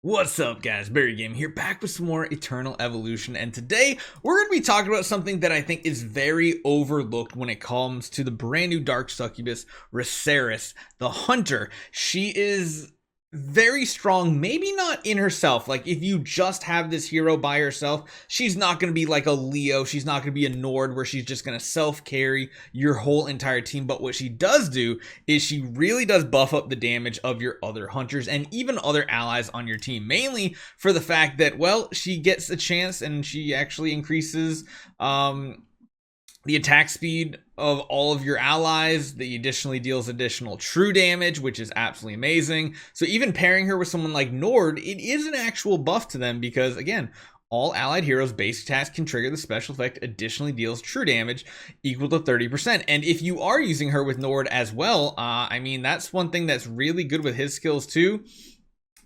What's up guys, BARRYGAMING here, back with some more Eternal Evolution, and today we're going to be talking about something that I think is very overlooked when it comes to the brand new Dark Succubus, Riserris, the Hunter. She is very strong, maybe not in herself. Like, if you just have this hero by herself, she's not going to be like a Leo, she's not going to be a Nord where she's just going to self-carry your whole entire team. But what she does do is she really does buff up the damage of your other hunters and even other allies on your team, mainly for the fact that, well, she gets a chance and she actually increases the attack speed of all of your allies. That additionally deals additional true damage, which is absolutely amazing. So even pairing her with someone like Nord, it is an actual buff to them because, again, all allied heroes' base attacks can trigger the special effect, additionally deals true damage equal to 30%. And if you are using her with Nord as well, I mean, that's one thing that's really good with his skills too,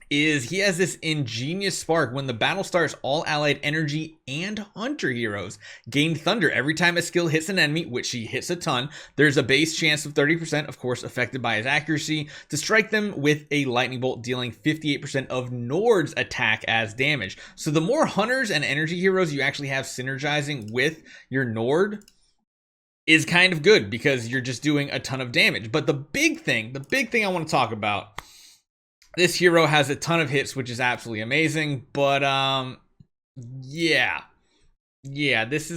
is he has this ingenious spark. When the battle starts, all allied energy and hunter heroes gain thunder. Every time a skill hits an enemy, which she hits a ton, there's a base chance of 30%, of course affected by his accuracy, to strike them with a lightning bolt, dealing 58% of Nord's attack as damage. So the more hunters and energy heroes you actually have synergizing with your Nord is kind of good, because you're just doing a ton of damage. But the big thing I want to talk about, this hero has a ton of hits, which is absolutely amazing, but yeah, this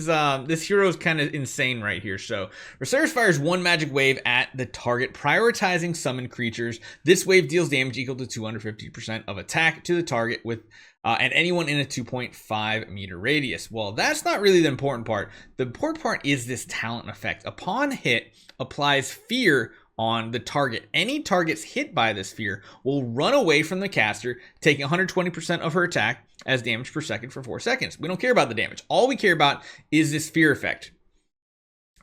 hero is kind of insane right here. So Riserris fires one magic wave at the target, prioritizing summoned creatures. This wave deals damage equal to 250% of attack to the target with and anyone in a 2.5 meter radius. Well, that's not really the important part. The important part is this talent effect. Upon hit, applies fear on the target. Any targets hit by this fear will run away from the caster, taking 120% of her attack as damage per second for 4 seconds. We don't care about the damage. All we care about is this fear effect.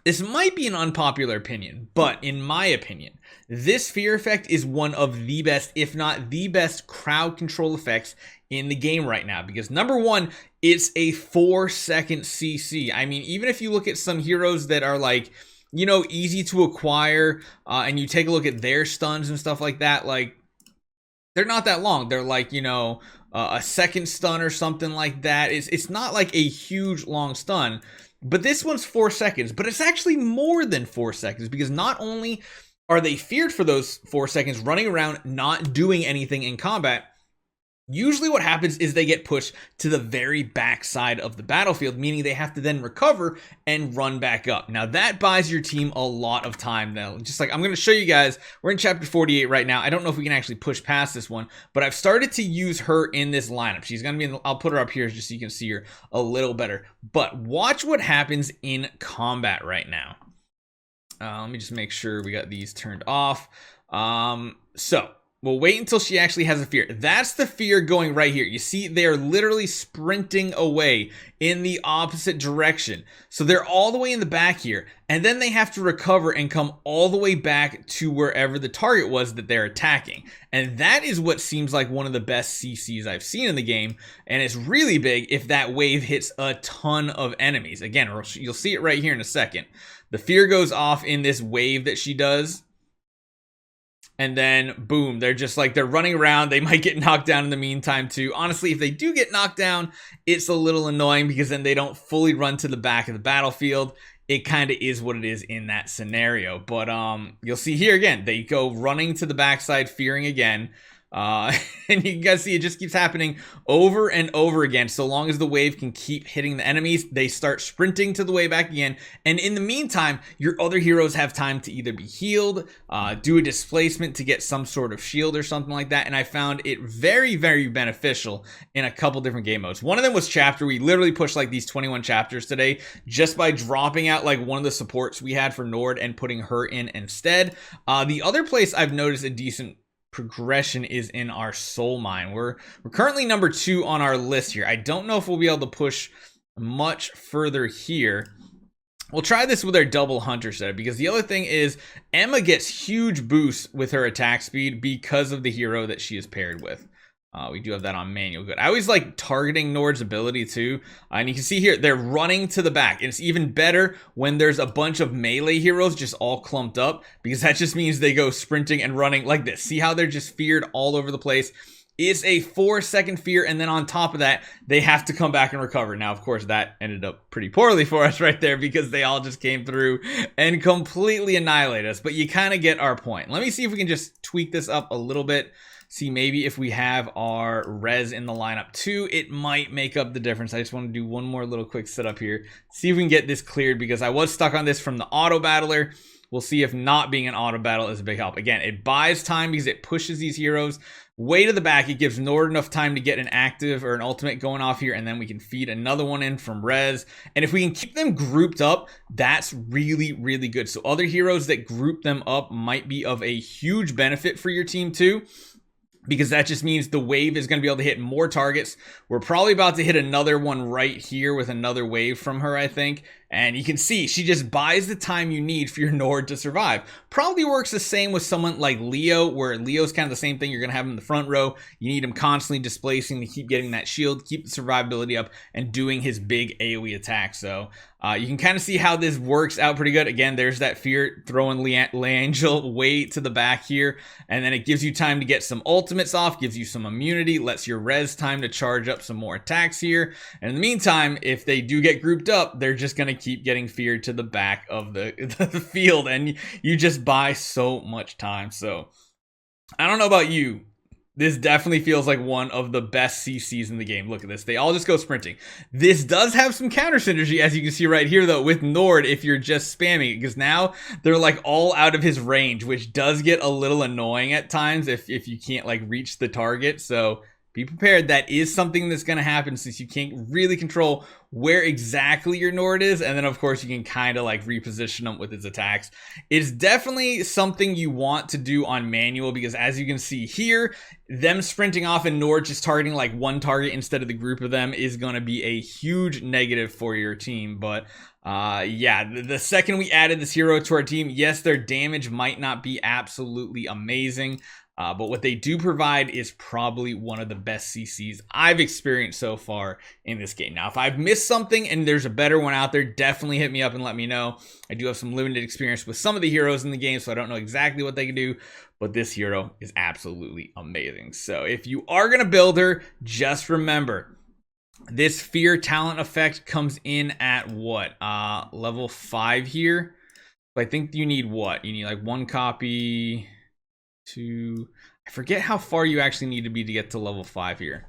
This might be an unpopular opinion, but in my opinion, this fear effect is one of the best, if not the best, crowd control effects in the game right now. Because number one, it's a 4-second CC. I mean, even if you look at some heroes that are like, you know, easy to acquire, and you take a look at their stuns and stuff like that, like, they're not that long. They're like, you know, a second stun or something like that. It's not like a huge long stun, but this one's 4 seconds. But it's actually more than 4 seconds, because not only are they feared for those 4 seconds running around not doing anything in combat, usually what happens is they get pushed to the very back side of the battlefield, meaning they have to then recover and run back up. Now that buys your team a lot of time. Now, just like I'm going to show you guys, we're in chapter 48 right now. I don't know if we can actually push past this one, but I've started to use her in this lineup. She's going to be in the, I'll put her up here just so you can see her a little better. But watch what happens in combat right now. Let me just make sure we got these turned off. So we'll wait until she actually has a fear. That's the fear going right here. You see, they are literally sprinting away in the opposite direction. So they're all the way in the back here. And then they have to recover and come all the way back to wherever the target was that they're attacking. And that is what seems like one of the best CCs I've seen in the game. And it's really big if that wave hits a ton of enemies. Again, you'll see it right here in a second. The fear goes off in this wave that she does. And then boom, they're just like, they're running around. They might get knocked down in the meantime too. Honestly, if they do get knocked down, it's a little annoying, because then they don't fully run to the back of the battlefield. It kind of is what it is in that scenario. But you'll see here again, they go running to the backside, fearing again. And you guys see it just keeps happening over and over again. So long as the wave can keep hitting the enemies, they start sprinting to the way back again. And in the meantime, your other heroes have time to either be healed, do a displacement to get some sort of shield or something like that. And I found it very, very beneficial in a couple different game modes. One of them was chapter. We literally pushed like these 21 chapters today just by dropping out like one of the supports we had for Nord and putting her in instead. The other place I've noticed a decent progression is in our soul mine. We're currently number 2 on our list here. I don't know if we'll be able to push much further here. We'll try this with our double hunter setup, because the other thing is Emma gets huge boosts with her attack speed because of the hero that she is paired with. We do have that on manual. Good. I always like targeting Nord's ability too. And you can see here, they're running to the back. And it's even better when there's a bunch of melee heroes just all clumped up, because that just means they go sprinting and running like this. See how they're just feared all over the place? It's a 4-second fear, and then on top of that, they have to come back and recover. Now, of course, that ended up pretty poorly for us right there, because they all just came through and completely annihilated us. But you kind of get our point. Let me see if we can just tweak this up a little bit. See, maybe if we have our res in the lineup too, it might make up the difference. I just want to do one more little quick setup here. See if we can get this cleared, because I was stuck on this from the auto battler. We'll see if not being an auto battle is a big help. Again, it buys time because it pushes these heroes way to the back. It gives Nord enough time to get an active or an ultimate going off here, and then we can feed another one in from res. And if we can keep them grouped up, that's really, really good. So other heroes that group them up might be of a huge benefit for your team too, because that just means the wave is going to be able to hit more targets. We're probably about to hit another one right here with another wave from her, I think. And you can see she just buys the time you need for your Nord to survive. Probably works the same with someone like Leo, where Leo's kind of the same thing. You're going to have him in the front row. You need him constantly displacing to keep getting that shield, keep the survivability up, and doing his big AoE attack. So you can kind of see how this works out pretty good. Again, there's that fear, throwing Leangel way to the back here. And then it gives you time to get some ultimates off, gives you some immunity, lets your res time to charge up some more attacks here. And in the meantime, if they do get grouped up, they're just going to keep getting feared to the back of the field, and you just buy so much time. So I don't know about you, this definitely feels like one of the best CCs in the game. Look at this, they all just go sprinting. This does have some counter synergy, as you can see right here though, with Nord, if you're just spamming it, because now they're like all out of his range, which does get a little annoying at times if you can't like reach the target. So be prepared. That is something that's going to happen, since you can't really control where exactly your Nord is. And then, of course, you can kind of like reposition them with his attacks. It's definitely something you want to do on manual, because as you can see here, them sprinting off and Nord just targeting like one target instead of the group of them is going to be a huge negative for your team. But yeah, the second we added this hero to our team, yes, their damage might not be absolutely amazing. But what they do provide is probably one of the best CCs I've experienced so far in this game. Now, if I've missed something and there's a better one out there, definitely hit me up and let me know. I do have some limited experience with some of the heroes in the game, so I don't know exactly what they can do, but this hero is absolutely amazing. So if you are going to build her, just remember, this fear talent effect comes in at what? Level 5 here. So I think you need what? You need like 1 copy... I forget how far you actually need to be to get to level 5 here.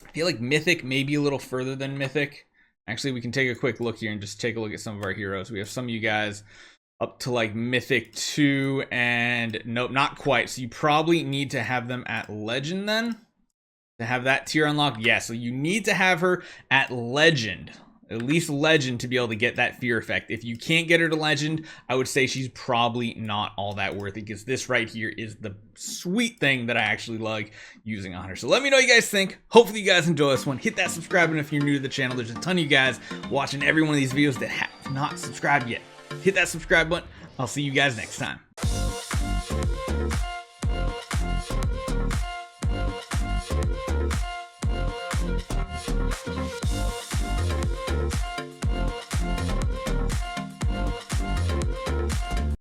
I feel like Mythic may be a little further than Mythic. Actually, we can take a quick look here and just take a look at some of our heroes. We have some of you guys up to like Mythic 2, and nope, not quite. So you probably need to have them at Legend then to have that tier unlocked. Yeah, so you need to have her at Legend. At least Legend to be able to get that fear effect. If you can't get her to Legend, I would say she's probably not all that worth it, because this right here is the sweet thing that I actually like using on her. So let me know what you guys think. Hopefully you guys enjoy this one. Hit that subscribe button if you're new to the channel. There's a ton of you guys watching every one of these videos that have not subscribed yet. Hit that subscribe button. I'll see you guys next time.